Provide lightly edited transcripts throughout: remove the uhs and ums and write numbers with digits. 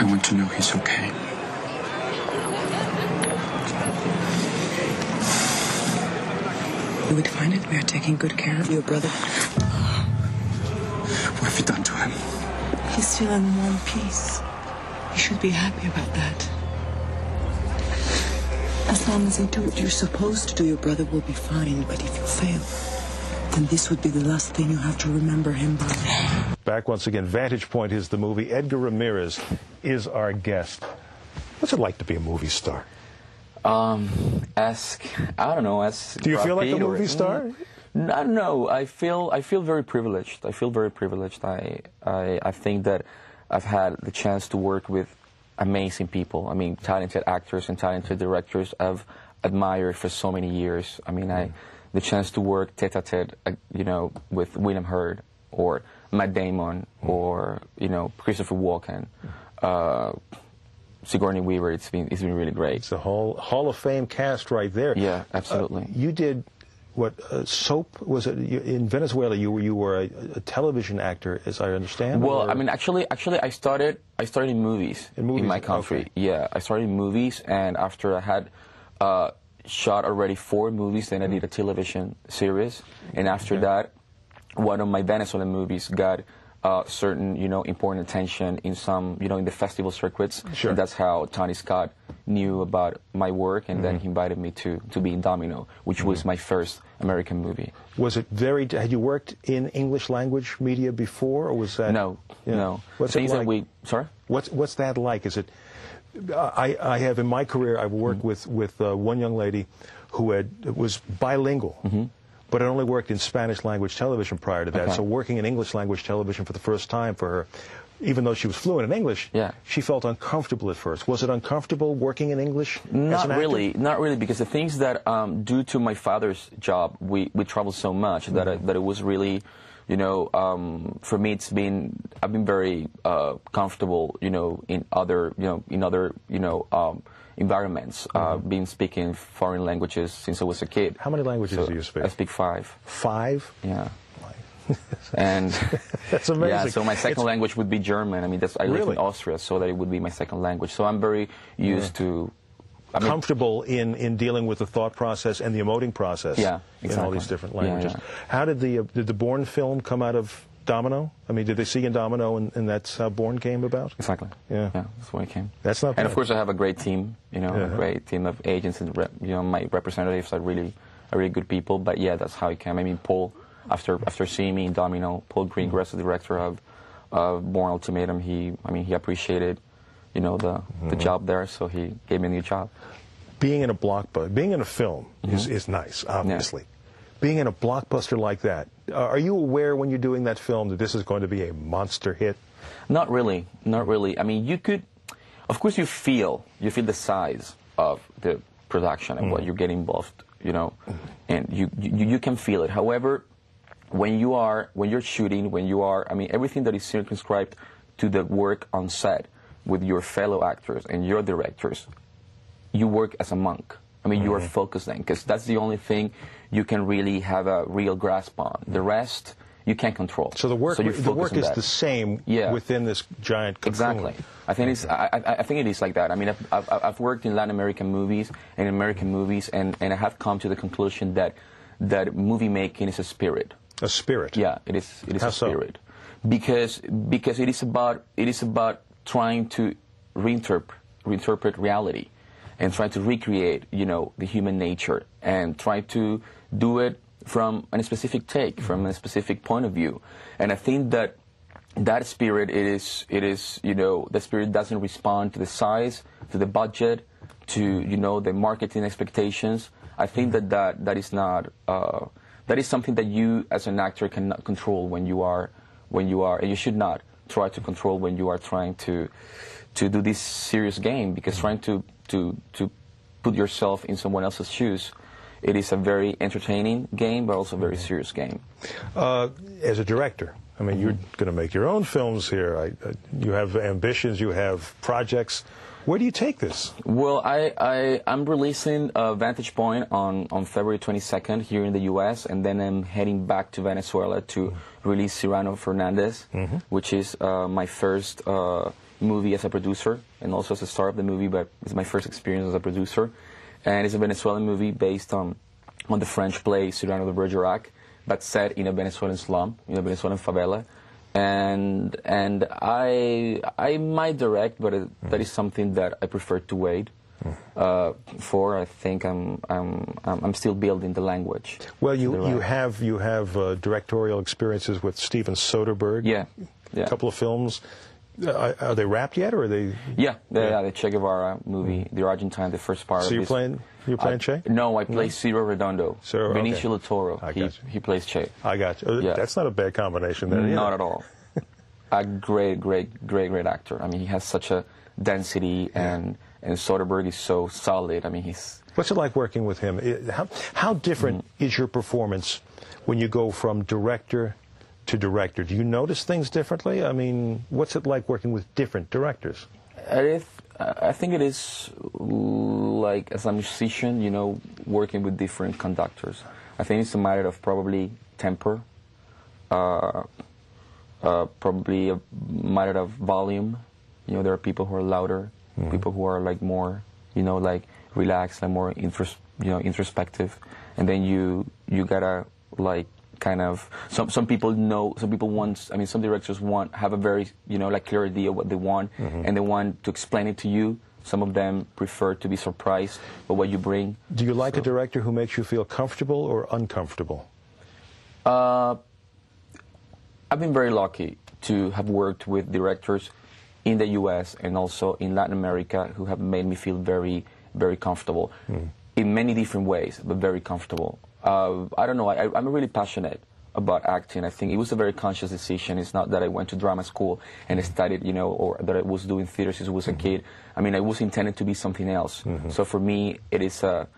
want to know he's okay. You would find it we are taking good care of your brother. What have you done to him? He's still in one piece. You should be happy about that. As long as you do what you're supposed to do, your brother will be fine. But if you fail, then this would be the last thing you have to remember him by. Back once again, Vantage Point is the movie. Edgar Ramirez is our guest. What's it like to be a movie star? I don't know. Do you feel like a movie star? No, I feel very privileged. I feel very privileged. I think that I've had the chance to work with amazing people. I mean, talented actors and talented directors I've admired for so many years. I mean, the chance to work tete-a-tete, with William Hurt or Matt Damon or Christopher Walken. Sigourney Weaver, it's been really great. It's the whole Hall of Fame cast right there. Yeah, absolutely. You did what soap was it in Venezuela? You were a television actor, as I understand. Well, or? I mean, actually, I started in movies in my country. Okay. Yeah, I started in movies, and after I had shot already 4 movies, then I did a television series, and after that, one of my Venezuelan movies got certain, important attention in some, in the festival circuits. Sure. And that's how Tony Scott knew about my work, and then he invited me to be in Domino, which was my first American movie. Was it had you worked in English language media before, or was that? No, no. What's it like? Sorry? What's that like? Is it? I have in my career I've worked with one young lady who was bilingual. But it only worked in Spanish language television prior to that. Okay. So working in English language television for the first time for her, even though she was fluent in English, she felt uncomfortable at first. Was it uncomfortable working in English as an actor? Not really, because the things that, due to my father's job, we traveled so much that it was really, for me I've been very comfortable, in other environments, been speaking foreign languages since I was a kid. How many languages do you speak? I speak 5. 5? Yeah. And that's amazing. Yeah, so my second language would be German. I mean, I live in Austria, so that it would be my second language. So I'm very used to... comfortable in dealing with the thought process and the emoting process. Yeah, exactly. In all these different languages. Yeah. How did the Bourne film come out of Domino? I mean, did they see in Domino and that's how Bourne came about? Exactly. Yeah. That's where it came. That's not bad. And of course I have a great team, a great team of agents and my representatives are really good people, but yeah, that's how it came. I mean, Paul, after seeing me in Domino, Paul Greengrass, the director of Bourne Ultimatum, he appreciated, the job there, so he gave me a new job. Being in a blockbuster, being in a film is nice, obviously. Yeah. Being in a blockbuster like that, are you aware when you're doing that film that this is going to be a monster hit? Not really. I mean, you could, of course, you feel the size of the production and what you're getting involved, and you can feel it. However, when you're shooting, I mean, everything that is circumscribed to the work on set with your fellow actors and your directors, you work as a monk. I mean, you are focused then, because that's the only thing you can really have a real grasp on. The rest, you can't control. So the work is the same within this giant cocoon. Exactly. I think it is like that. I mean, I've worked in Latin American movies and American movies, and I have come to the conclusion that movie making is a spirit. A spirit. Yeah, it is. It is How a spirit. So? Because it is about trying to reinterpret reality, and try to recreate, the human nature, and try to do it from a specific take, from a specific point of view. And I think that spirit, the spirit doesn't respond to the size, to the budget, to, the marketing expectations. I think that is not, that is something that you as an actor cannot control when you are, and you should not try to control when you are trying to do this serious game, because trying to put yourself in someone else's shoes, it is a very entertaining game, but also a very serious game. As a director, I mean, you're going to make your own films here. You have ambitions, you have projects. Where do you take this? Well, I'm releasing Vantage Point on February 22nd here in the U.S., and then I'm heading back to Venezuela to release Cyrano Fernandez, which is my first movie as a producer and also as a star of the movie, but it's my first experience as a producer. And it's a Venezuelan movie based on the French play Cyrano de Bergerac, but set in a Venezuelan slum, in a Venezuelan favela. And I might direct, but that is something that I prefer to wait for. I think I'm still building the language. Well, you have directorial experiences with Steven Soderbergh. Yeah. A couple of films. Are they wrapped yet, or are they? Yeah, the Che Guevara movie, the Argentine, the first part. So you're playing Che? No, I play Ciro Redondo. Benicio del Toro. He plays Che. I got you. Yeah. That's not a bad combination there. Not at all. A great actor. I mean, he has such a density, and Soderbergh is so solid. I mean, he's. What's it like working with him? How different is your performance when you go from director to director? Do you notice things differently? I mean, what's it like working with different directors? I think it is like, as a musician, you know, working with different conductors. I think it's a matter of probably temper, probably a matter of volume. You know, there are people who are louder, people who are like more, you know, like relaxed and more introspective, and then you gotta like kind of some people want. I mean, some directors have a very, you know, like clear idea of what they want, and they want to explain it to you. Some of them prefer to be surprised by what you bring. Do you like a director who makes you feel comfortable or uncomfortable? I've been very lucky to have worked with directors in the U.S. and also in Latin America who have made me feel very, very comfortable in many different ways, but very comfortable. I don't know, I'm really passionate about acting. I think it was a very conscious decision. It's not that I went to drama school and studied, you know, or that I was doing theater since I was a kid. I mean, I was intended to be something else. So for me, it is I'm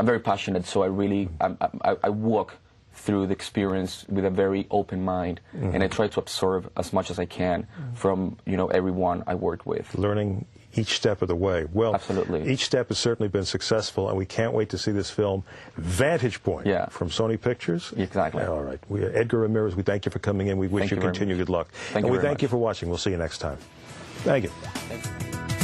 very passionate, so I walk through the experience with a very open mind, and I try to absorb as much as I can from, you know, everyone I work with. Learning each step of the way. Well, absolutely. Each step has certainly been successful, and we can't wait to see this film, Vantage Point, from Sony Pictures. Exactly. All right. Edgar Ramirez, we thank you for coming in. We wish you continued good luck. Thank you very much. Thank you for watching. We'll see you next time. Thank you. Thanks.